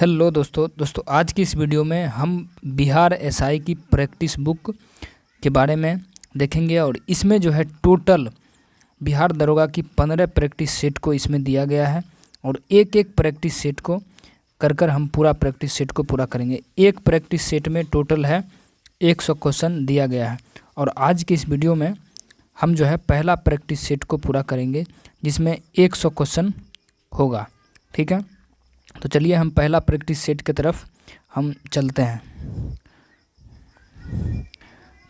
दोस्तों आज की इस वीडियो में हम बिहार एसआई की प्रैक्टिस बुक के बारे में देखेंगे और इसमें जो है टोटल बिहार दरोगा की 15 प्रैक्टिस सेट को इसमें दिया गया है और एक एक प्रैक्टिस सेट को कर हम पूरा प्रैक्टिस सेट को पूरा करेंगे। एक प्रैक्टिस सेट में टोटल है 100 क्वेश्चन दिया गया है और आज की इस वीडियो में हम जो है पहला प्रैक्टिस सेट को पूरा करेंगे जिसमें 100 क्वेश्चन होगा। ठीक है, तो चलिए हम पहला प्रैक्टिस सेट की तरफ हम चलते हैं।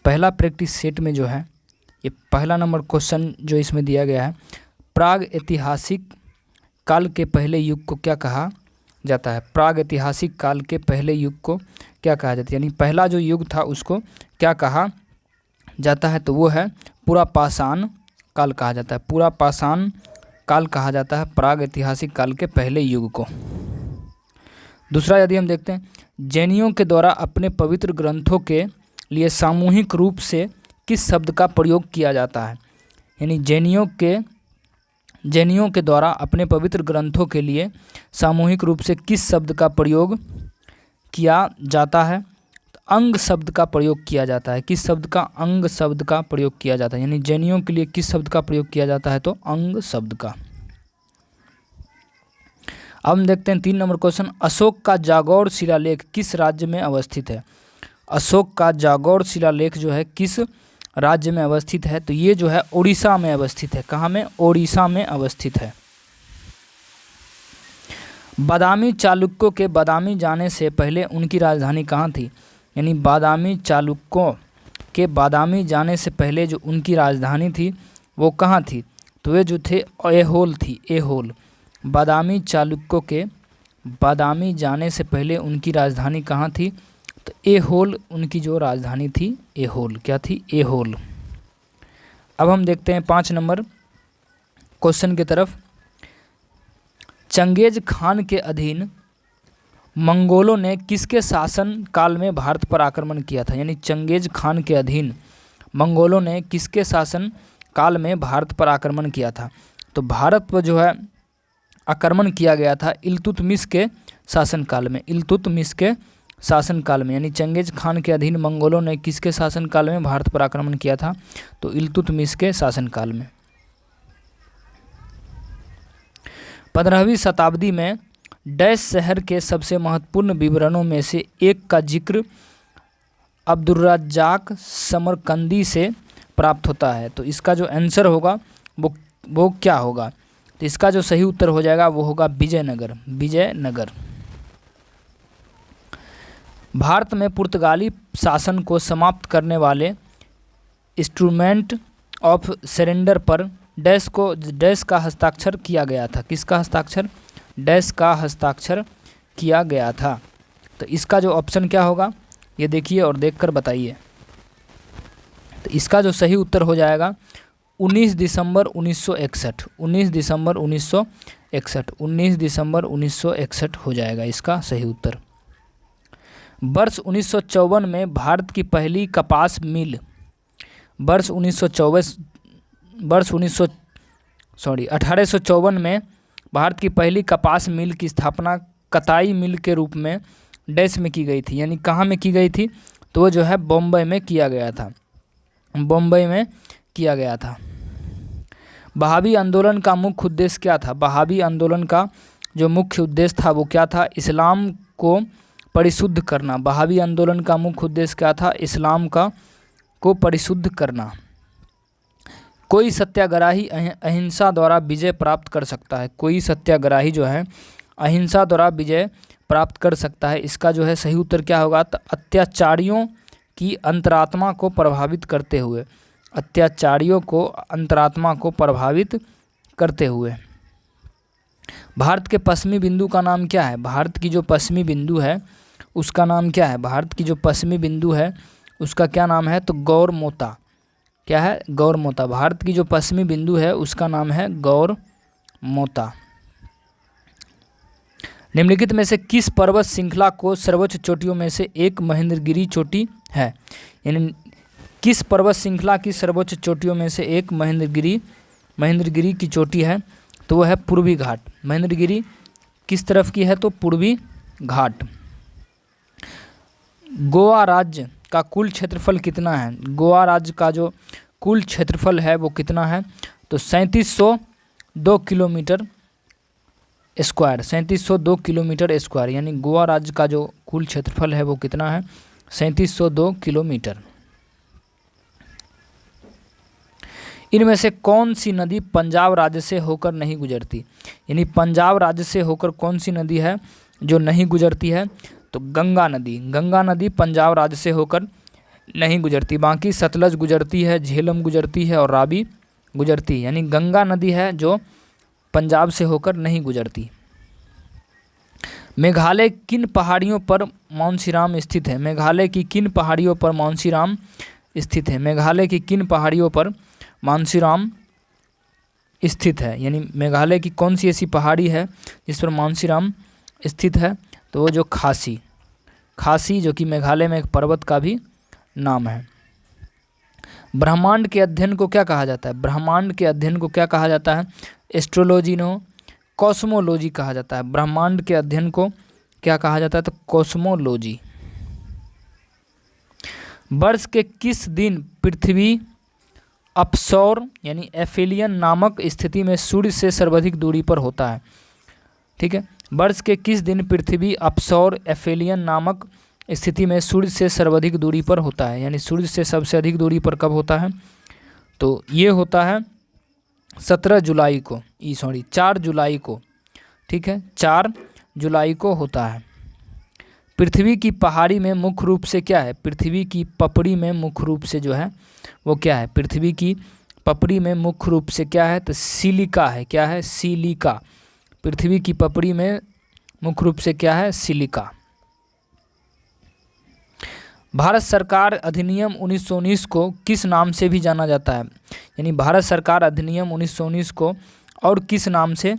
पहला प्रैक्टिस सेट में जो है ये पहला नंबर क्वेश्चन जो इसमें दिया गया है, प्राग ऐतिहासिक काल के पहले युग को क्या कहा जाता है। प्राग ऐतिहासिक काल के पहले युग को क्या कहा जाता है, यानी पहला जो युग था उसको क्या कहा जाता है, तो वो है पूरा पाषाण काल कहा जाता है। पूरा पाषाण काल कहा जाता है प्राग ऐतिहासिक काल के पहले युग को। दूसरा यदि हम देखते हैं, जैनियों के द्वारा अपने पवित्र ग्रंथों के लिए सामूहिक रूप से किस शब्द का प्रयोग किया जाता है। यानी जैनियों के द्वारा अपने पवित्र ग्रंथों के लिए सामूहिक रूप से किस शब्द का प्रयोग किया जाता है। तो अंग शब्द का प्रयोग किया जाता है। किस शब्द का? अंग शब्द का प्रयोग किया जाता है। यानी जैनियों के लिए किस शब्द का प्रयोग किया जाता है, तो अंग शब्द का। अब हम देखते हैं 3 नंबर क्वेश्चन, अशोक का जागौर शिलालेख किस राज्य में अवस्थित है। अशोक का जागौर शिलालेख जो है किस राज्य में अवस्थित है, तो ये जो है उड़ीसा में अवस्थित है। कहाँ में? ओडिशा में अवस्थित है। बादामी चालुक्यों के बादामी जाने से पहले उनकी राजधानी कहाँ थी। यानी बादामी चालुक्यों के बादामी जाने से पहले जो उनकी राजधानी थी वो कहाँ थी, तो वे जो थे ऐहोल थी। ऐहोल। बादामी चालुक्यों के बादामी जाने से पहले उनकी राजधानी कहाँ थी, तो ऐहोल उनकी जो राजधानी थी। ऐहोल क्या थी? ऐहोल। अब हम देखते हैं 5 नंबर क्वेश्चन की तरफ। चंगेज खान के अधीन मंगोलों ने किसके शासन काल में भारत पर आक्रमण किया था। यानी चंगेज खान के अधीन मंगोलों ने किसके शासन काल में भारत पर आक्रमण किया था, तो भारत पर जो है आक्रमण किया गया था इल्तुतमिश के शासनकाल में। इल्तुतमिश के शासनकाल में, यानी चंगेज खान के अधीन मंगोलों ने किसके शासनकाल में भारत पर आक्रमण किया था, तो इल्तुतमिश के शासनकाल में। 15वीं शताब्दी में डैश शहर के सबसे महत्वपूर्ण विवरणों में से एक का जिक्र अब्दुर्रज्जाक समरकंदी से प्राप्त होता है, तो इसका जो आंसर होगा वो क्या होगा, तो इसका जो सही उत्तर हो जाएगा वो होगा विजयनगर। विजयनगर। भारत में पुर्तगाली शासन को समाप्त करने वाले इंस्ट्रूमेंट ऑफ सरेंडर पर डैश का हस्ताक्षर किया गया था। किसका हस्ताक्षर? डैश का हस्ताक्षर किया गया था। तो इसका जो ऑप्शन क्या होगा ये देखिए और देखकर बताइए। तो इसका जो सही उत्तर हो जाएगा 19 दिसंबर 1961। 19 दिसंबर 1961। 19 दिसंबर 1961 हो जाएगा इसका सही उत्तर। वर्ष 1954 में भारत की पहली कपास मिल, वर्ष 1854 में भारत की पहली कपास मिल की स्थापना कताई मिल के रूप में डैश में की गई थी। यानी कहाँ में की गई थी, तो वो जो है बॉम्बे में किया गया था। बॉम्बे में किया गया था। बहावी आंदोलन का मुख्य उद्देश्य क्या था। बहावी आंदोलन का जो मुख्य उद्देश्य था वो क्या था, इस्लाम को परिशुद्ध करना। बहावी आंदोलन का मुख्य उद्देश्य क्या था, इस्लाम को परिशुद्ध करना। कोई सत्याग्रही अहिंसा द्वारा विजय प्राप्त कर सकता है। कोई सत्याग्रही जो है अहिंसा द्वारा विजय प्राप्त कर सकता है। इसका जो है सही उत्तर क्या होगा, तो अत्याचारियों की अंतरात्मा को प्रभावित करते हुए। अत्याचारियों को अंतरात्मा को प्रभावित करते हुए। भारत के पश्चिमी बिंदु का नाम क्या है। भारत की जो पश्चिमी बिंदु है उसका नाम क्या है। भारत की जो पश्चिमी बिंदु है उसका क्या नाम है, तो गौर मोता। क्या है? गौर मोता। भारत की जो पश्चिमी बिंदु है उसका नाम है गौर मोता। निम्नलिखित में से किस पर्वत श्रृंखला को सर्वोच्च चोटियों में से एक महेंद्रगिरी चोटी है। यानी किस पर्वत श्रृंखला की सर्वोच्च चोटियों में से एक महेंद्रगिरी की चोटी है, तो वो है पूर्वी घाट। महेंद्रगिरी किस तरफ की है, तो पूर्वी घाट। गोवा राज्य का कुल क्षेत्रफल कितना है? गोवा राज्य का जो कुल क्षेत्रफल है वो कितना है? तो 3702 किलोमीटर स्क्वायर, 3702 किलोमीटर स्क्वायर, यानी गोवा राज्य का जो कुल क्षेत्रफल है वो कितना है? 3702 किलोमीटर। इनमें से कौन सी नदी पंजाब राज्य से होकर नहीं गुजरती? यानी पंजाब राज्य से होकर कौन सी नदी है जो नहीं गुजरती है? तो गंगा नदी। गंगा नदी पंजाब राज्य से होकर नहीं गुजरती, बाकी सतलज गुजरती है, झेलम गुजरती है और रावी गुजरती है, यानी गंगा नदी है जो पंजाब से होकर नहीं गुजरती। मेघालय किन पहाड़ियों पर मानसीराम स्थित है? मेघालय की किन पहाड़ियों पर मानसीराम स्थित है? मेघालय की किन पहाड़ियों पर मानसीराम स्थित है? यानी मेघालय की कौन सी ऐसी पहाड़ी है जिस पर मानसीराम स्थित है? तो वो जो खासी जो कि मेघालय में एक पर्वत का भी नाम है। ब्रह्मांड के अध्ययन को क्या कहा जाता है? ब्रह्मांड के अध्ययन को क्या कहा जाता है? एस्ट्रोलॉजी नो कॉस्मोलॉजी कहा जाता है। ब्रह्मांड के अध्ययन को क्या कहा जाता है? तो कॉस्मोलॉजी। वर्ष के किस दिन पृथ्वी अपसौर यानी एफेलियन नामक स्थिति में सूर्य से सर्वाधिक दूरी पर होता है? ठीक है, वर्ष के किस दिन पृथ्वी अपसौर एफेलियन नामक स्थिति में सूर्य से सर्वाधिक दूरी पर होता है? यानी सूर्य से सबसे अधिक दूरी पर कब होता है? तो ये होता है 4 जुलाई को। ठीक है, 4 जुलाई को होता है। पृथ्वी की पहाड़ी में मुख्य रूप से क्या है? पृथ्वी की पपड़ी में मुख्य रूप से जो है वो क्या है? पृथ्वी की पपड़ी में मुख्य रूप से क्या है? तो सिलिका है। क्या है? सिलिका। पृथ्वी की पपड़ी में मुख्य रूप से क्या है? सिलिका। भारत सरकार अधिनियम 1919 को किस नाम से भी जाना जाता है? यानी भारत सरकार अधिनियम 1919 को और किस नाम से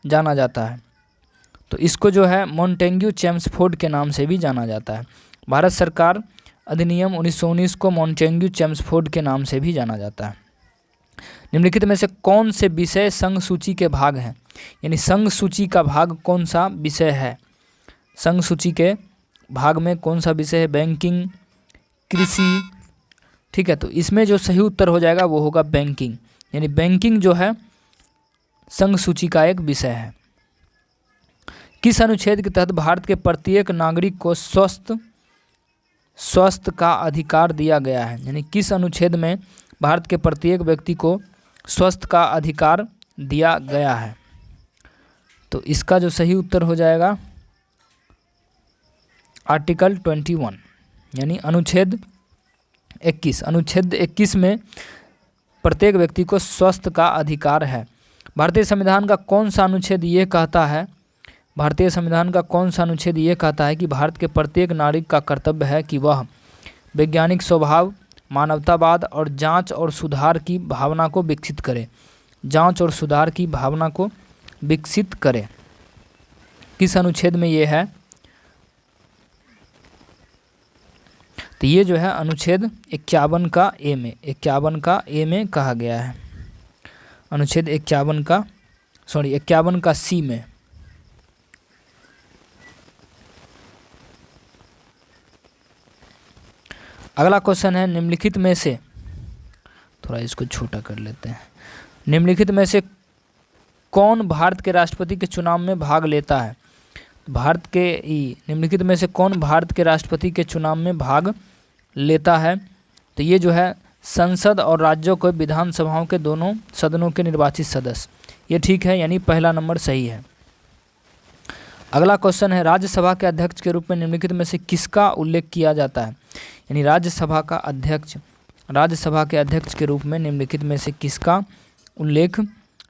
जाना जाता है? तो इसको जो है मॉन्टेग्यू चेम्सफोर्ड के नाम से भी जाना जाता है। भारत सरकार अधिनियम 1919 को मॉन्टेग्यू चेम्सफोर्ड के नाम से भी जाना जाता है। निम्नलिखित में से कौन से विषय संघ सूची के भाग हैं? यानी संघ सूची का भाग कौन सा विषय है? संघ सूची के भाग में कौन सा विषय है? बैंकिंग, कृषि। ठीक है, तो इसमें जो सही उत्तर हो जाएगा वो होगा बैंकिंग। यानी बैंकिंग जो है संघ सूची का एक विषय है। किस अनुच्छेद के तहत भारत के प्रत्येक नागरिक को स्वास्थ्य का अधिकार दिया गया है? यानी किस अनुच्छेद में भारत के प्रत्येक व्यक्ति को स्वास्थ्य का अधिकार दिया गया है? तो इसका जो सही उत्तर हो जाएगा आर्टिकल 21 यानी अनुच्छेद 21। अनुच्छेद 21 में प्रत्येक व्यक्ति को स्वास्थ्य का अधिकार है। भारतीय संविधान का कौन सा अनुच्छेद ये कहता है? भारतीय संविधान का कौन सा अनुच्छेद ये कहता है कि भारत के प्रत्येक नागरिक का कर्तव्य है कि वह वैज्ञानिक स्वभाव, मानवतावाद और जांच और सुधार की भावना को विकसित करे? जांच और सुधार की भावना को विकसित करे। किस अनुच्छेद में ये है? तो ये जो है अनुच्छेद 51 का ए में, 51 का ए में कहा गया है। अनुच्छेद 51 का सी में। अगला क्वेश्चन है निम्नलिखित में से, थोड़ा इसको छोटा कर लेते हैं, निम्नलिखित में से कौन भारत के राष्ट्रपति के चुनाव में भाग लेता है? निम्नलिखित में से कौन भारत के राष्ट्रपति के चुनाव में भाग लेता है? तो ये जो है संसद और राज्यों को विधानसभाओं के दोनों सदनों के निर्वाचित सदस्य। ये ठीक है, यानी पहला नंबर सही है। अगला क्वेश्चन है राज्यसभा के अध्यक्ष के रूप में निम्नलिखित में से किसका उल्लेख किया जाता है? यानी राज्यसभा के अध्यक्ष के रूप में निम्नलिखित में से किसका उल्लेख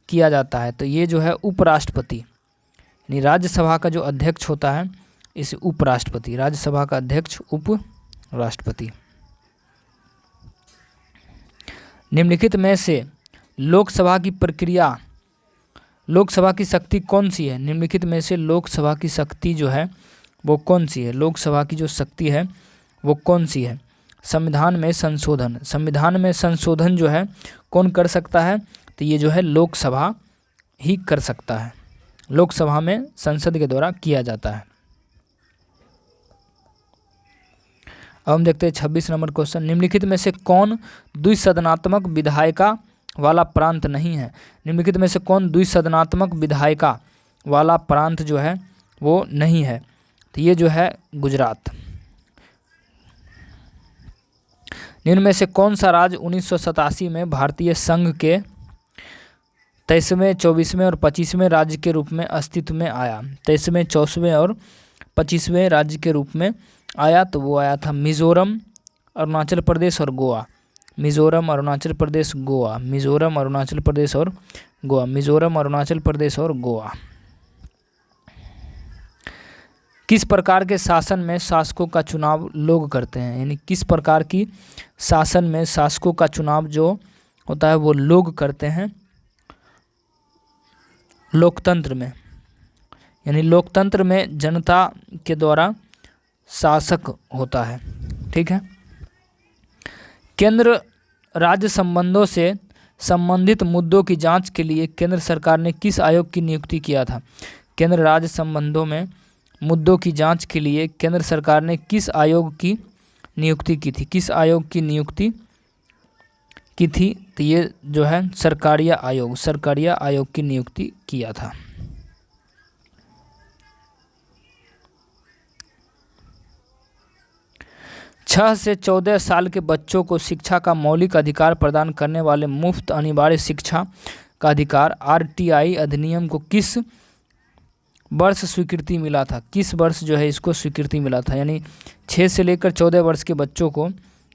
किया जाता है? तो ये जो है उपराष्ट्रपति, यानी राज्यसभा का जो अध्यक्ष होता है इसे उपराष्ट्रपति, राज्यसभा का अध्यक्ष उपराष्ट्रपति। निम्नलिखित में से लोकसभा की शक्ति कौन सी है? निम्नलिखित में से लोकसभा की शक्ति जो है वो कौन सी है? लोकसभा की जो शक्ति है वो कौन सी है? संविधान में संशोधन जो है कौन कर सकता है? तो ये जो है लोकसभा ही कर सकता है। लोकसभा में संसद के द्वारा किया जाता है। अब हम देखते हैं 26 नंबर क्वेश्चन। निम्नलिखित में से कौन द्विसदनात्मक विधायिका वाला प्रांत नहीं है? निम्नलिखित में से कौन द्विसदनात्मक विधायिका वाला प्रांत जो है वो नहीं है? तो ये जो है गुजरात। निम्न में से कौन सा राज्य 1987 में भारतीय संघ के 23वें, 24वें और 25वें राज्य के रूप में अस्तित्व में आया? 23वें, 24वें और 25वें राज्य के रूप में आया, तो वो आया था मिजोरम, अरुणाचल प्रदेश और गोवा। मिजोरम, अरुणाचल प्रदेश, गोवा। मिजोरम, अरुणाचल प्रदेश और गोवा। मिजोरम, अरुणाचल प्रदेश और गोवा। किस प्रकार के शासन में शासकों का चुनाव लोग करते हैं? यानी किस प्रकार की शासन में शासकों का चुनाव जो होता है वो लोग करते हैं? लोकतंत्र में। यानी लोकतंत्र में जनता के द्वारा शासक होता है। ठीक है। केंद्र राज्य संबंधों से संबंधित मुद्दों की जांच के लिए केंद्र सरकार ने किस आयोग की नियुक्ति किया था? केंद्र राज्य संबंधों में मुद्दों की जांच के लिए केंद्र सरकार ने किस आयोग की नियुक्ति की थी? किस आयोग की नियुक्ति की थी? तो ये जो है सरकारिया आयोग, सरकारिया आयोग की नियुक्ति किया था। छह से 14 साल के बच्चों को शिक्षा का मौलिक अधिकार प्रदान करने वाले मुफ्त अनिवार्य शिक्षा का अधिकार आरटीआई अधिनियम को किस वर्ष स्वीकृति मिला था? किस वर्ष जो है इसको स्वीकृति मिला था? यानी 6 से लेकर 14 वर्ष के बच्चों को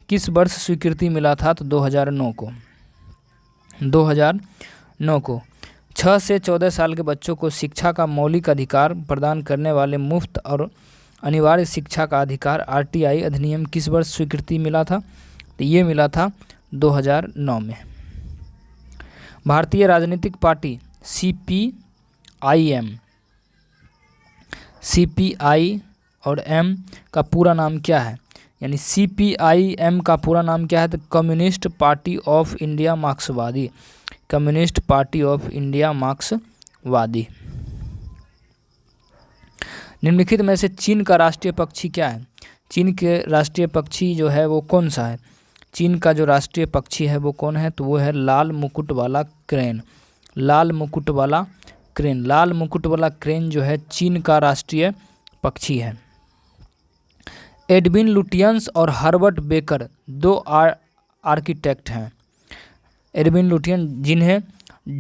किस वर्ष स्वीकृति मिला था? तो 2009 को। 2009 को 6 से 14 साल के बच्चों को शिक्षा का मौलिक अधिकार प्रदान करने वाले मुफ्त और अनिवार्य शिक्षा का अधिकार आरटीआई अधिनियम किस वर्ष स्वीकृति मिला था? तो ये मिला था 2009 में। भारतीय राजनीतिक पार्टी सीपीआई और एम का पूरा नाम क्या है? यानी सीपीआई-एम का पूरा नाम क्या है? तो कम्युनिस्ट पार्टी ऑफ इंडिया मार्क्सवादी। कम्युनिस्ट पार्टी ऑफ इंडिया मार्क्सवादी। निम्नलिखित में से चीन का राष्ट्रीय पक्षी क्या है? चीन के राष्ट्रीय पक्षी जो है वो कौन सा है? चीन का जो राष्ट्रीय पक्षी है वो कौन है? तो वो है लाल मुकुट वाला क्रेन। लाल मुकुट वाला क्रेन। लाल मुकुट वाला क्रेन जो है चीन का राष्ट्रीय पक्षी है। एडविन लुटियंस और हर्बर्ट बेकर दो आर्किटेक्ट हैं। एडविन लुटियन जिन्हें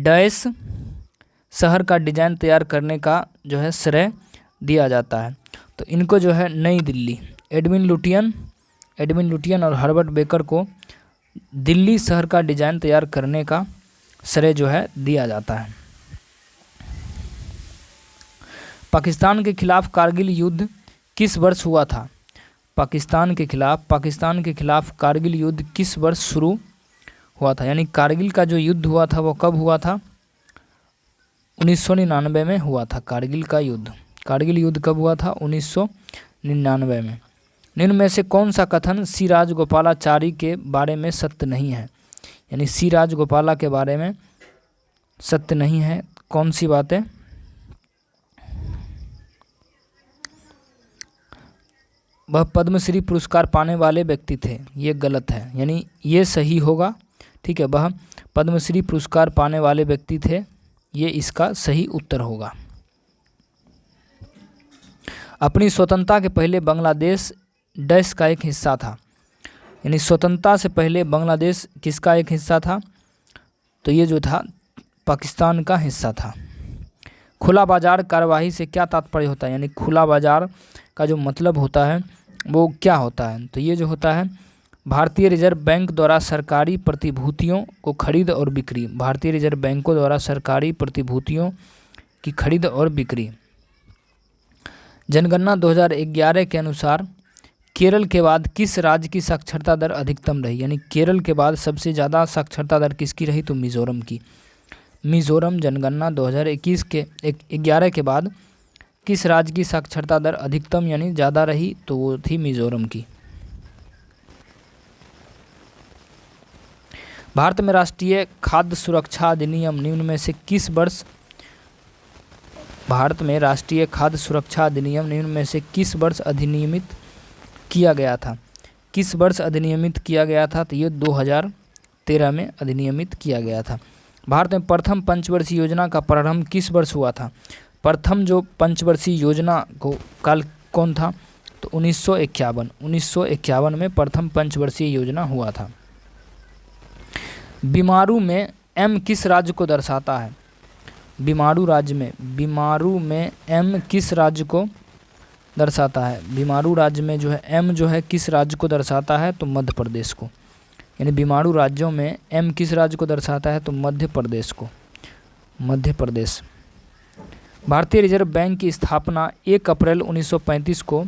डैश शहर का डिज़ाइन तैयार करने का जो है श्रेय दिया जाता है, तो इनको जो है नई दिल्ली, एडविन लुटियन और हर्बर्ट बेकर को दिल्ली शहर का डिज़ाइन तैयार करने का श्रेय जो है दिया जाता है। पाकिस्तान के खिलाफ कारगिल युद्ध किस वर्ष हुआ था? पाकिस्तान के खिलाफ कारगिल युद्ध किस वर्ष शुरू हुआ था? यानी कारगिल का जो युद्ध हुआ था वो कब हुआ था? 1999 में हुआ था कारगिल का युद्ध। कारगिल युद्ध कब हुआ था? 1999 में। निम्न में से कौन सा कथन सी राजगोपालाचारी के बारे में सत्य नहीं है? यानी सी राजगोपाला के बारे में सत्य नहीं है। कौन सी बातें? वह पद्मश्री पुरस्कार पाने वाले व्यक्ति थे, ये गलत है, यानी ये सही होगा। ठीक है, वह पद्मश्री पुरस्कार पाने वाले व्यक्ति थे, ये इसका सही उत्तर होगा। अपनी स्वतंत्रता के पहले बांग्लादेश देश का एक हिस्सा था। यानी स्वतंत्रता से पहले बांग्लादेश किसका एक हिस्सा था? तो ये जो था पाकिस्तान का हिस्सा था। खुला बाजार कार्यवाही से क्या तात्पर्य होता है? यानी खुला बाजार का जो मतलब होता है वो क्या होता है? तो ये जो होता है भारतीय रिजर्व बैंक द्वारा सरकारी प्रतिभूतियों को खरीद और बिक्री। भारतीय रिजर्व बैंकों द्वारा सरकारी प्रतिभूतियों की खरीद और बिक्री। जनगणना 2011 के अनुसार केरल के बाद किस राज्य की साक्षरता दर अधिकतम रही? यानी केरल के बाद सबसे ज़्यादा साक्षरता दर किसकी रही? तो मिज़ोरम की। मिज़ोरम जनगणना 2011 के बाद किस राज्य की साक्षरता दर अधिकतम यानी ज़्यादा रही? तो वो थी मिज़ोरम की। भारत में राष्ट्रीय खाद्य सुरक्षा अधिनियम निम्न में से किस वर्ष? भारत में राष्ट्रीय खाद्य सुरक्षा अधिनियम निम्न में से किस वर्ष अधिनियमित किया गया था? किस वर्ष अधिनियमित किया गया था? तो ये 2013 में अधिनियमित किया गया था। भारत में प्रथम पंचवर्षीय योजना का प्रारंभ किस वर्ष हुआ था? प्रथम जो पंचवर्षीय योजना को काल कौन था? तो 1951 में प्रथम पंचवर्षीय योजना हुआ था। बीमारू में एम किस राज्य को दर्शाता है? बीमारू में एम किस राज्य को दर्शाता है? बीमारू राज्य में जो है एम जो है किस राज्य को दर्शाता है? तो मध्य प्रदेश को। यानी बीमारू राज्यों में एम किस राज्य को दर्शाता है? तो मध्य प्रदेश को, मध्य प्रदेश। भारतीय रिजर्व बैंक की स्थापना 1 अप्रैल 1935 को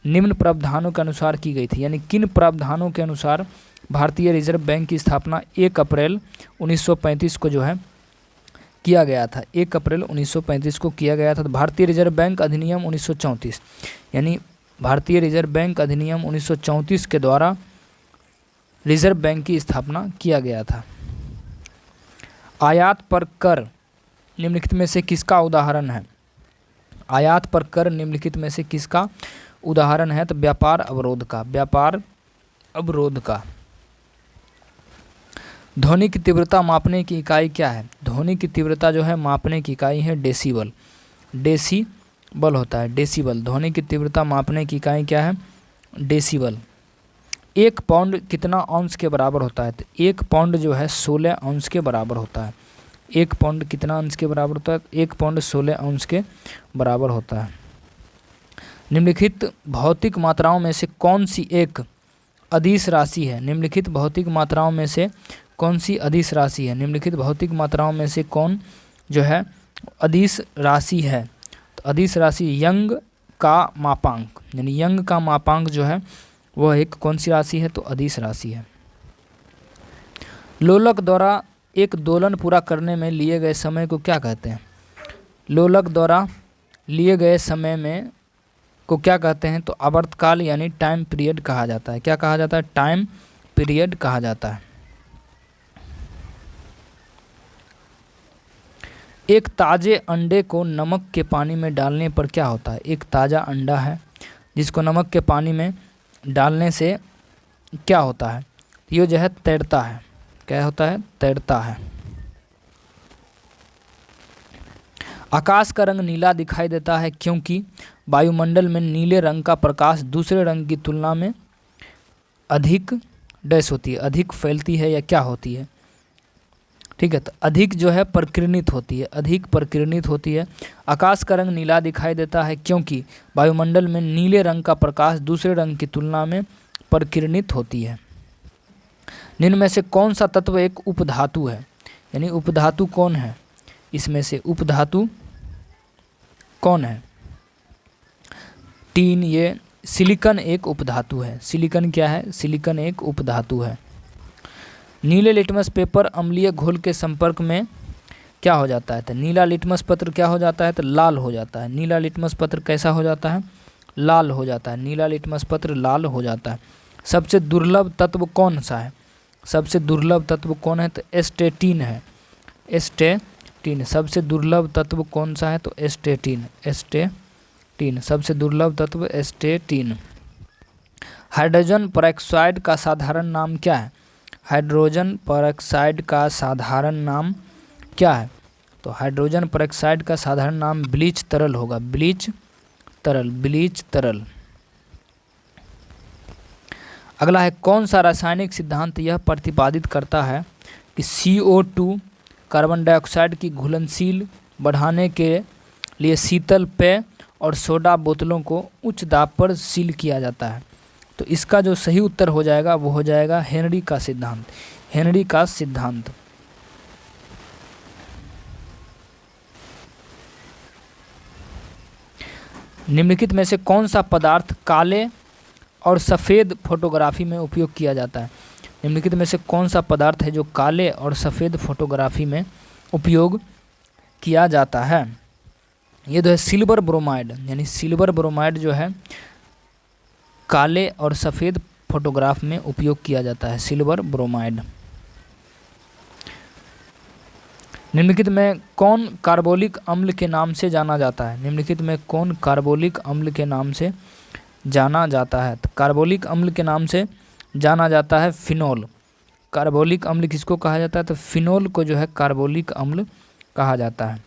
निम्न प्रावधानों के अनुसार की गई थी। यानी किन प्रावधानों के अनुसार भारतीय रिजर्व बैंक की स्थापना 1 अप्रैल 1935 को जो है किया गया था? 1 अप्रैल 1935 को किया गया था। तो भारतीय रिजर्व बैंक अधिनियम 1934, यानी भारतीय रिजर्व बैंक अधिनियम 1934 के द्वारा रिजर्व बैंक की स्थापना किया गया था। आयात पर कर निम्नलिखित में से किसका उदाहरण है? आयात पर कर निम्नलिखित में से किसका उदाहरण है? तो व्यापार अवरोध का, व्यापार अवरोध का। ध्वनि की तीव्रता मापने की इकाई क्या है? ध्वनि की तीव्रता जो है मापने की इकाई है डेसीबल। डेसीबल होता है, डेसीबल। ध्वनि की तीव्रता मापने की इकाई क्या है? डेसीबल। 1 पाउंड कितना औंस के बराबर होता है? तो 1 पाउंड जो है 16 औंस के बराबर होता है। 1 पाउंड कितना अंश के बराबर होता है? 1 पाउंड 16 अंश के बराबर होता है। निम्नलिखित भौतिक मात्राओं में से कौन सी एक अदिश राशि है? निम्नलिखित भौतिक मात्राओं में से कौन सी अदिश राशि है? निम्नलिखित भौतिक मात्राओं में से कौन जो है अदिश राशि है? तो अदिश राशि यंग का मापांक, यानी यंग का मापांक जो है वह एक कौन सी राशि है? तो अदिश राशि है। लोलक द्वारा एक दोलन पूरा करने में लिए गए समय को क्या कहते हैं? लोलक द्वारा लिए गए समय में को क्या कहते हैं? तो आवर्तकाल यानी टाइम पीरियड कहा जाता है। क्या कहा जाता है? टाइम पीरियड कहा जाता है। एक ताजे अंडे को नमक के पानी में डालने पर क्या होता है? एक ताज़ा अंडा है जिसको नमक के पानी में डालने से क्या होता है? ये जो है तैरता है। क्या होता है? तैरता है। आकाश का रंग नीला दिखाई देता है क्योंकि वायुमंडल में नीले रंग का प्रकाश दूसरे रंग की तुलना में अधिक डैश होती है, अधिक फैलती है या क्या होती है? ठीक है, तो अधिक जो है प्रकीर्णित होती है, अधिक प्रकीर्णित होती है। आकाश का रंग नीला दिखाई देता है क्योंकि वायुमंडल में नीले रंग का प्रकाश दूसरे रंग की तुलना में प्रकीर्णित होती है। निम्न में से कौन सा तत्व एक उपधातु है? यानी उपधातु कौन है? इसमें से उपधातु कौन है? टीन, ये सिलिकॉन एक उपधातु है। सिलिकॉन क्या है? सिलिकॉन एक उपधातु है। नीले लिटमस पेपर अम्लीय घोल के संपर्क में क्या हो जाता है? तो नीला लिटमस पत्र क्या हो जाता है? तो लाल हो जाता है। नीला लिटमस पत्र कैसा हो जाता है? लाल हो जाता है। नीला लिटमस पत्र लाल हो जाता है। सबसे दुर्लभ तत्व कौन सा है? सबसे दुर्लभ तत्व कौन है? तो एस्टेटिन है। एस्टेटिन सबसे दुर्लभ तत्व कौन सा है? तो एस्टेटिन। एस्टेटिन सबसे दुर्लभ तत्व एस्टेटिन। हाइड्रोजन पेरोक्साइड का साधारण नाम क्या है? हाइड्रोजन पेरोक्साइड का साधारण नाम क्या है? तो हाइड्रोजन पेरोक्साइड का साधारण नाम ब्लीच तरल होगा। ब्लीच तरल, ब्लीच तरल। अगला है कौन सा रासायनिक सिद्धांत यह प्रतिपादित करता है कि CO2 कार्बन डाइऑक्साइड की घुलनशील बढ़ाने के लिए शीतल पेय और सोडा बोतलों को उच्च दाब पर सील किया जाता है? तो इसका जो सही उत्तर हो जाएगा वो हो जाएगा हेनरी का सिद्धांत। हेनरी का सिद्धांत। निम्नलिखित में से कौन सा पदार्थ काले और सफ़ेद फोटोग्राफी में उपयोग किया जाता है? निम्नलिखित में से कौन सा पदार्थ है जो काले और सफ़ेद फोटोग्राफी में उपयोग किया जाता है? ये जो है सिल्वर ब्रोमाइड, यानी सिल्वर ब्रोमाइड जो है काले और सफ़ेद फोटोग्राफ में उपयोग किया जाता है, सिल्वर ब्रोमाइड। निम्नलिखित में कौन कार्बोलिक अम्ल के नाम से जाना जाता है? निम्नलिखित में कौन कार्बोलिक अम्ल के नाम से जाना जाता है? तो कार्बोलिक अम्ल के नाम से जाना जाता है फिनोल। कार्बोलिक अम्ल किसको कहा जाता है? तो फिनोल को जो है कार्बोलिक अम्ल कहा जाता है।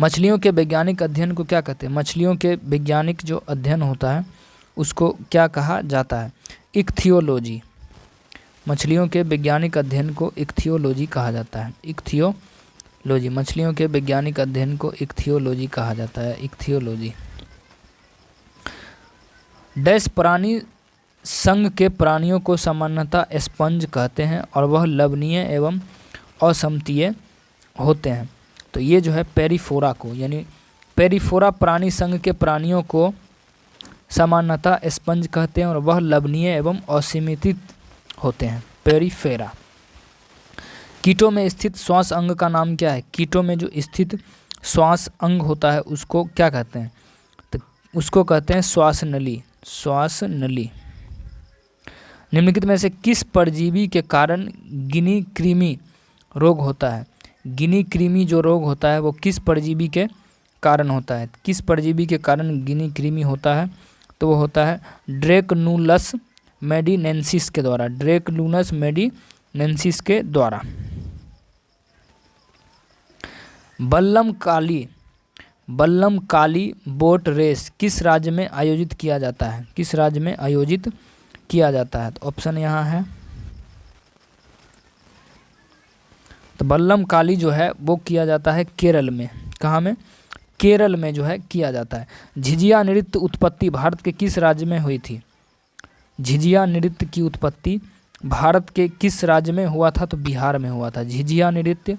मछलियों के वैज्ञानिक अध्ययन को क्या कहते हैं? मछलियों के वैज्ञानिक जो अध्ययन होता है उसको क्या कहा जाता है? इक्थियोलॉजी। मछलियों के वैज्ञानिक अध्ययन को इक्थियोलॉजी कहा जाता है। इक्थियोलॉजी, मछलियों के वैज्ञानिक अध्ययन को इक्थियोलॉजी कहा जाता है। इक्थियोलॉजी। डैश प्राणी संघ के प्राणियों को सामान्यतः स्पंज कहते हैं और वह लवणीय एवं असमतीय होते हैं। तो ये जो है पेरिफोरा को, यानी पेरिफोरा प्राणी संघ के प्राणियों को सामान्यतः स्पंज कहते हैं और वह लवणीय एवं असीमित होते हैं। पेरिफेरा। कीटों में स्थित श्वास अंग का नाम क्या है? कीटों में जो स्थित श्वास अंग होता है उसको क्या कहते हैं? तो उसको कहते हैं श्वास नली। श्वास नली। निम्नलिखित में से किस परजीवी के कारण गिनी कृमि रोग होता है? गिनी कृमि जो रोग होता है वो किस परजीवी के कारण होता है? किस परजीवी के कारण गिनी कृमि होता है? तो वो होता है ड्रेकनुलस मेडिनेंसिस के द्वारा। ड्रेकनुलस मेडिनेंसिस के द्वारा। बल्लम काली बोट रेस किस राज्य में आयोजित किया जाता है? किस राज्य में आयोजित किया जाता है? तो ऑप्शन यहाँ है। तो बल्लम काली जो है वो किया जाता है केरल में। कहाँ में? केरल में जो है किया जाता है। झिझिया नृत्य उत्पत्ति भारत के किस राज्य में हुई थी? झिझिया नृत्य की उत्पत्ति भारत के किस राज्य में हुआ था? तो बिहार में हुआ था। झिझिया नृत्य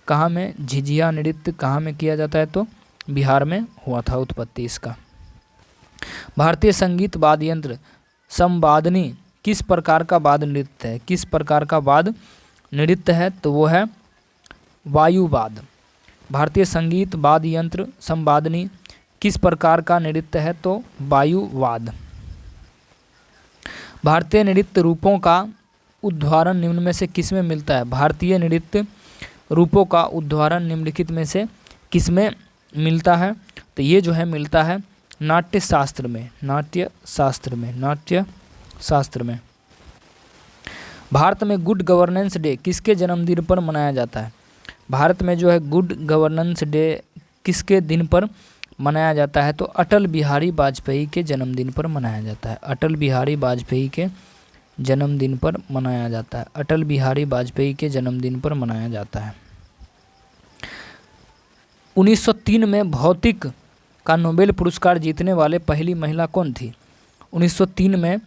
कहाँ में? झिझिया नृत्य कहाँ में किया जाता है? तो बिहार में हुआ था उत्पत्ति इसका। भारतीय संगीत वाद्य यंत्र संवादनी किस प्रकार का वाद्य नृत्य है? किस प्रकार का वाद्य नृत्य है? तो वो है वायुवाद। भारतीय संगीत वाद्य यंत्र संवादनी किस प्रकार का नृत्य है? तो वायुवाद। भारतीय नृत्य रूपों का उदाहरण निम्न में से किसमें मिलता है? भारतीय नृत्य रूपों का उदाहरण निम्नलिखित में से किसमें मिलता है? तो ये जो है मिलता है नाट्य शास्त्र में। नाट्य शास्त्र में। भारत में गुड गवर्नेंस डे किसके जन्मदिन पर मनाया जाता है? भारत में जो है गुड गवर्नेंस डे किसके दिन पर मनाया जाता है? तो अटल बिहारी वाजपेयी के जन्मदिन पर मनाया जाता है। अटल बिहारी वाजपेयी के जन्मदिन पर मनाया जाता है। अटल बिहारी वाजपेयी के जन्मदिन पर मनाया जाता है। 1903 में भौतिक का नोबेल पुरस्कार जीतने वाले पहली महिला कौन थी? 1903 में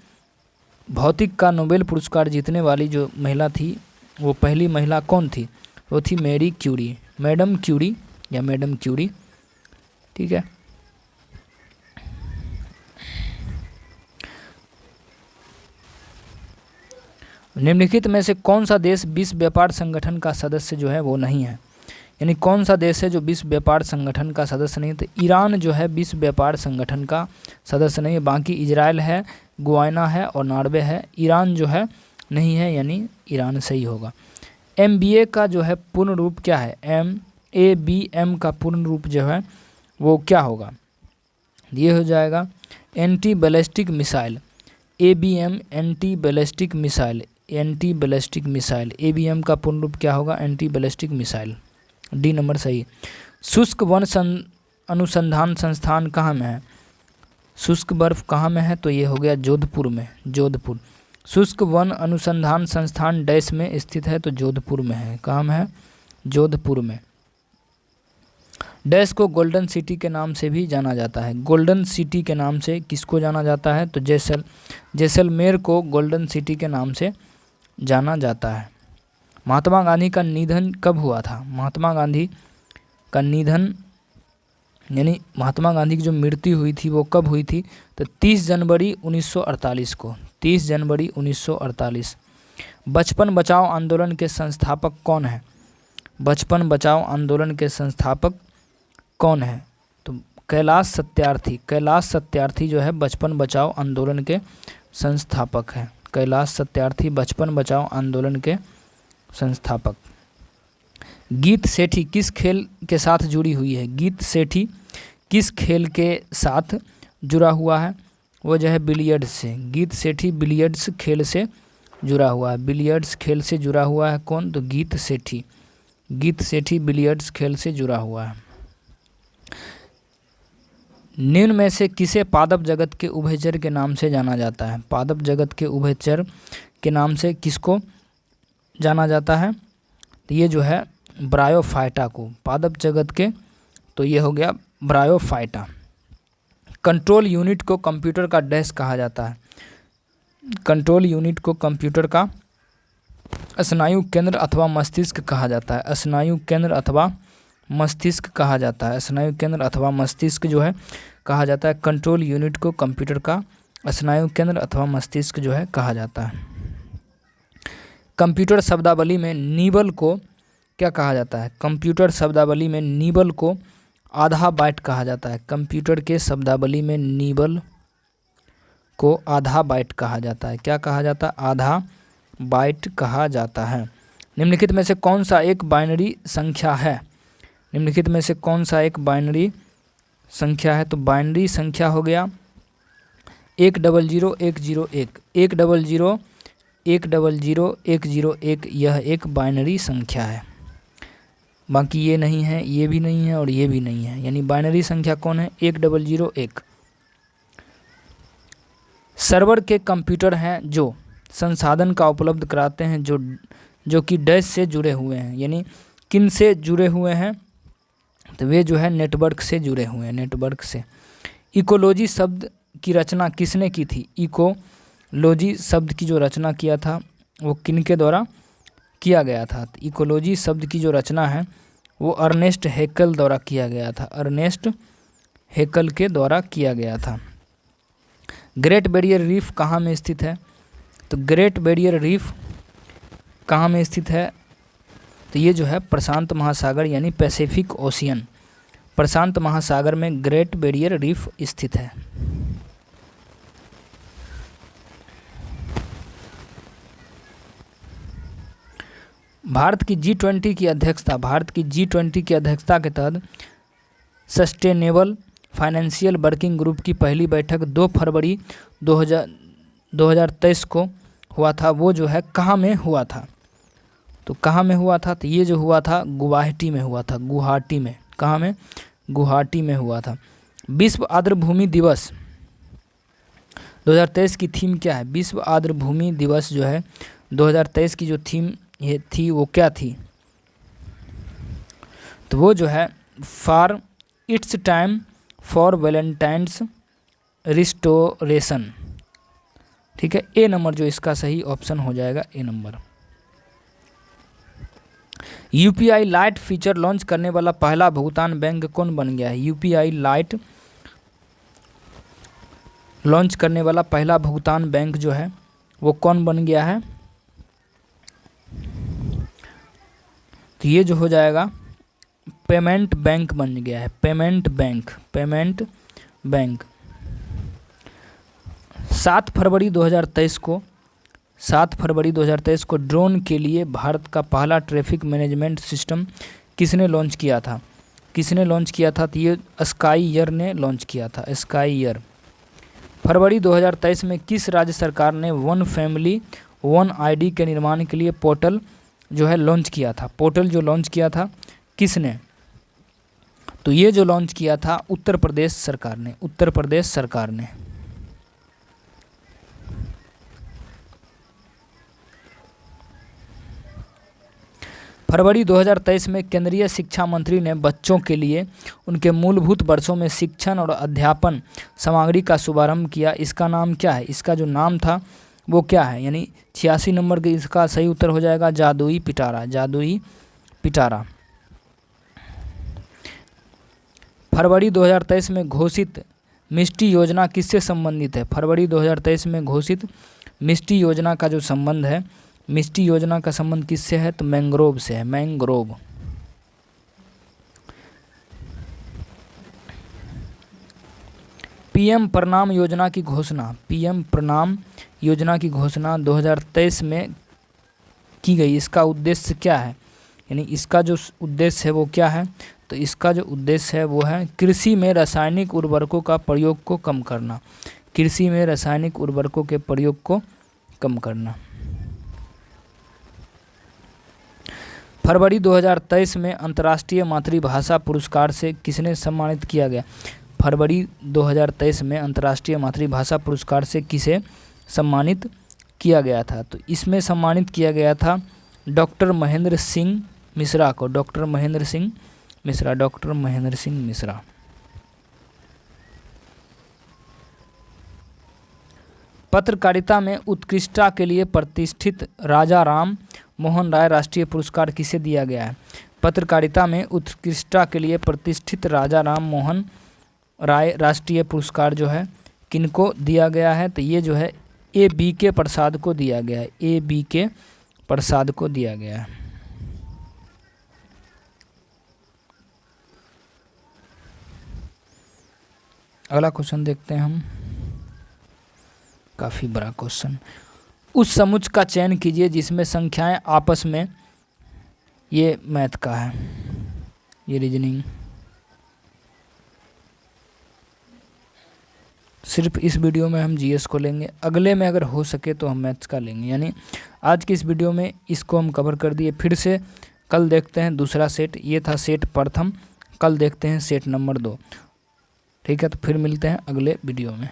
भौतिक का नोबेल पुरस्कार जीतने वाली जो महिला थी वो पहली महिला कौन थी? वो थी मैरी क्यूरी। मैडम क्यूरी या मैडम क्यूरी। ठीक है। निम्नलिखित में से कौन सा देश विश्व व्यापार संगठन का सदस्य जो है वो नहीं है? यानी कौन सा देश है जो विश्व व्यापार संगठन का सदस्य नहीं है? तो ईरान जो है विश्व व्यापार संगठन का सदस्य नहीं है। बाकी इजराइल है, गुयाना है और नॉर्वे है। ईरान जो है नहीं है, यानी ईरान सही होगा। MBA का जो है पूर्ण रूप क्या है? ABM का पूर्ण रूप जो है वो क्या होगा? ये हो जाएगा anti ballistic missile. ABM anti ballistic missile. Anti ballistic missile. ABM का पूर्ण रूप क्या होगा? Anti ballistic missile. D number सही। शुष्क वन अनुसंधान संस्थान कहाँ में है? शुष्क बर्फ कहाँ में है? तो ये हो गया जोधपुर में। जोधपुर। शुष्क वन अनुसंधान संस्थान डैश में स्थित है? तो जोधपुर में है। कहाँ में है? जोधपुर में। डैश को गोल्डन सिटी के नाम से भी जाना जाता है। गोल्डन सिटी के नाम से किसको जाना जाता है? तो जैसलमेर को गोल्डन सिटी के नाम से जाना जाता है। महात्मा गांधी का निधन कब हुआ था? महात्मा गांधी का निधन यानी महात्मा गांधी की जो मृत्यु हुई थी वो कब हुई थी? तो 30 जनवरी 1948 को। 30 जनवरी 1948। बचपन बचाओ आंदोलन के संस्थापक कौन है? बचपन बचाओ आंदोलन के संस्थापक कौन है? तो कैलाश सत्यार्थी। कैलाश सत्यार्थी जो है बचपन बचाओ आंदोलन के संस्थापक है। कैलाश सत्यार्थी बचपन बचाओ आंदोलन के संस्थापक। गीत सेठी किस खेल के साथ जुड़ी हुई है? गीत सेठी किस खेल के साथ जुड़ा हुआ है? वो जो है बिलियर्ड्स से। गीत सेठी बिलियर्ड्स खेल से जुड़ा हुआ है। बिलियर्ड्स खेल से जुड़ा हुआ है कौन? तो गीत सेठी। गीत सेठी बिलियर्ड्स खेल से जुड़ा हुआ है। निम्न में से किसे पादप जगत के उभयचर के नाम से जाना जाता है? पादप जगत के उभयचर के नाम से किसको जाना जाता है? तो ये जो है ब्रायोफाइटा को, पादप जगत के, तो ये हो गया ब्रायोफाइटा। कंट्रोल यूनिट को कंप्यूटर का डैश कहा जाता है। कंट्रोल यूनिट को कंप्यूटर का स्नायु केंद्र अथवा मस्तिष्क कहा जाता है। स्नायु केंद्र अथवा मस्तिष्क कहा जाता है। स्नायु केंद्र अथवा मस्तिष्क जो है कहा जाता है। कंट्रोल यूनिट को कंप्यूटर का स्नायु केंद्र अथवा मस्तिष्क जो है कहा जाता है। कंप्यूटर शब्दावली में निबल को क्या कहा जाता है? कंप्यूटर शब्दावली में निबल को आधा बाइट कहा जाता है। कंप्यूटर के शब्दावली में निबल को आधा बाइट कहा जाता है। क्या कहा जाता है? आधा बाइट कहा जाता है। निम्नलिखित में से कौन सा एक बाइनरी संख्या है? निम्नलिखित में से कौन सा एक बाइनरी संख्या है? तो बाइनरी संख्या हो गया 100101, 100101, यह एक बाइनरी संख्या है। बाकी ये नहीं है, ये भी नहीं है और ये भी नहीं है, यानी बाइनरी संख्या कौन है? 1001। सर्वर के कंप्यूटर हैं जो संसाधन का उपलब्ध कराते हैं, जो कि डैश से जुड़े हुए हैं। यानी किन से जुड़े हुए हैं? तो वे जो है नेटवर्क से जुड़े हुए हैं, नेटवर्क से। इकोलॉजी शब्द की रचना किसने की थी? इकोलॉजी शब्द की जो रचना किया था वो किनके द्वारा किया गया था? तो इकोलॉजी शब्द की जो रचना है वो अर्नेस्ट हैकल द्वारा किया गया था। अर्नेस्ट हैकल के द्वारा किया गया था। ग्रेट बैरियर रीफ कहाँ में स्थित है? तो ग्रेट बैरियर रीफ कहाँ में स्थित है? तो ये जो है प्रशांत महासागर यानी पैसिफिक ओशियन, प्रशांत महासागर में ग्रेट बैरियर रीफ स्थित है। भारत की G20 की अध्यक्षता, भारत की G20 की अध्यक्षता के तहत सस्टेनेबल फाइनेंशियल वर्किंग ग्रुप की पहली बैठक 2 फरवरी 2023 को हुआ था। वो जो है कहाँ में हुआ था? तो कहाँ में हुआ था? तो ये जो हुआ था गुवाहाटी में हुआ था। गुवाहाटी में, कहाँ में? गुवाहाटी में हुआ था। विश्व आर्द्रभूमि दिवस 2023 की थीम क्या है? विश्व आर्द्रभूमि दिवस जो है 2023 की जो थीम ये थी वो क्या थी? तो वो जो है for its time for Valentine's restoration. ठीक है, ए नंबर जो इसका सही ऑप्शन हो जाएगा, A number. UPI lite feature launch करने वाला पहला भुगतान बैंक कौन बन गया है? यूपीआई लाइट लॉन्च करने वाला पहला भुगतान बैंक जो है वो कौन बन गया है? तो ये जो हो जाएगा पेमेंट बैंक बन गया है। Payment bank, payment bank. 7 फरवरी 2023 को ड्रोन के लिए भारत का पहला ट्रैफिक मैनेजमेंट सिस्टम किसने लॉन्च किया था? किसने लॉन्च किया था? तो ये स्काईयर ने लॉन्च किया था, स्काईयर। फरवरी 2023 में किस राज्य सरकार ने वन फैमिली वन आईडी के निर्माण के लिए पोर्टल जो है लॉन्च किया था? पोर्टल जो लॉन्च किया था किसने? तो ये जो लॉन्च किया था उत्तर प्रदेश सरकार ने, उत्तर प्रदेश सरकार ने। फरवरी 2023 में केंद्रीय शिक्षा मंत्री ने बच्चों के लिए उनके मूलभूत वर्षों में शिक्षण और अध्यापन सामग्री का शुभारंभ किया। इसका नाम क्या है? इसका जो नाम था वो क्या है? यानी 86 नंबर के इसका सही उत्तर हो जाएगा जादुई पिटारा, जादुई पिटारा। फरवरी 2023 में घोषित मिष्टी योजना किससे संबंधित है? फरवरी 2023 में घोषित मिष्टी योजना का जो संबंध है, मिष्टी योजना का संबंध किससे है? तो मैंग्रोव से है, मैंग्रोव। पीएम प्रणाम योजना की घोषणा, पीएम प्रणाम योजना की घोषणा 2023 में की गई। इसका उद्देश्य क्या है? यानी इसका जो उद्देश्य है वो क्या है? तो इसका जो उद्देश्य है वो है कृषि में रासायनिक उर्वरकों का प्रयोग को कम करना। कृषि में रासायनिक उर्वरकों के प्रयोग को कम करना। फरवरी 2023 में अंतर्राष्ट्रीय मातृभाषा पुरस्कार से किसने सम्मानित किया गया? फरवरी 2023 में अंतर्राष्ट्रीय मातृभाषा पुरस्कार से किसे सम्मानित किया गया था? तो इसमें सम्मानित किया गया था डॉक्टर महेंद्र सिंह मिश्रा को। डॉक्टर महेंद्र सिंह मिश्रा। पत्रकारिता में उत्कृष्टता के लिए प्रतिष्ठित राजा राम मोहन राय राष्ट्रीय पुरस्कार किसे दिया गया है? पत्रकारिता में उत्कृष्टता के लिए प्रतिष्ठित राजा राम मोहन राय राष्ट्रीय पुरस्कार जो है किनको दिया गया है? तो ये जो है A.B.K. प्रसाद को दिया गया है। A.B.K. प्रसाद को दिया गया है। अगला क्वेश्चन देखते हैं हम, काफ़ी बड़ा क्वेश्चन। उस समुच्चय का चयन कीजिए जिसमें संख्याएं आपस में, ये मैथ का है, ये रीजनिंग। सिर्फ इस वीडियो में हम जीएस को लेंगे, अगले में अगर हो सके तो हम मैथ्स का लेंगे। यानी आज की इस वीडियो में इसको हम कवर कर दिए। फिर से कल देखते हैं दूसरा सेट, ये था सेट प्रथम, कल देखते हैं सेट नंबर 2। ठीक है, तो फिर मिलते हैं अगले वीडियो में।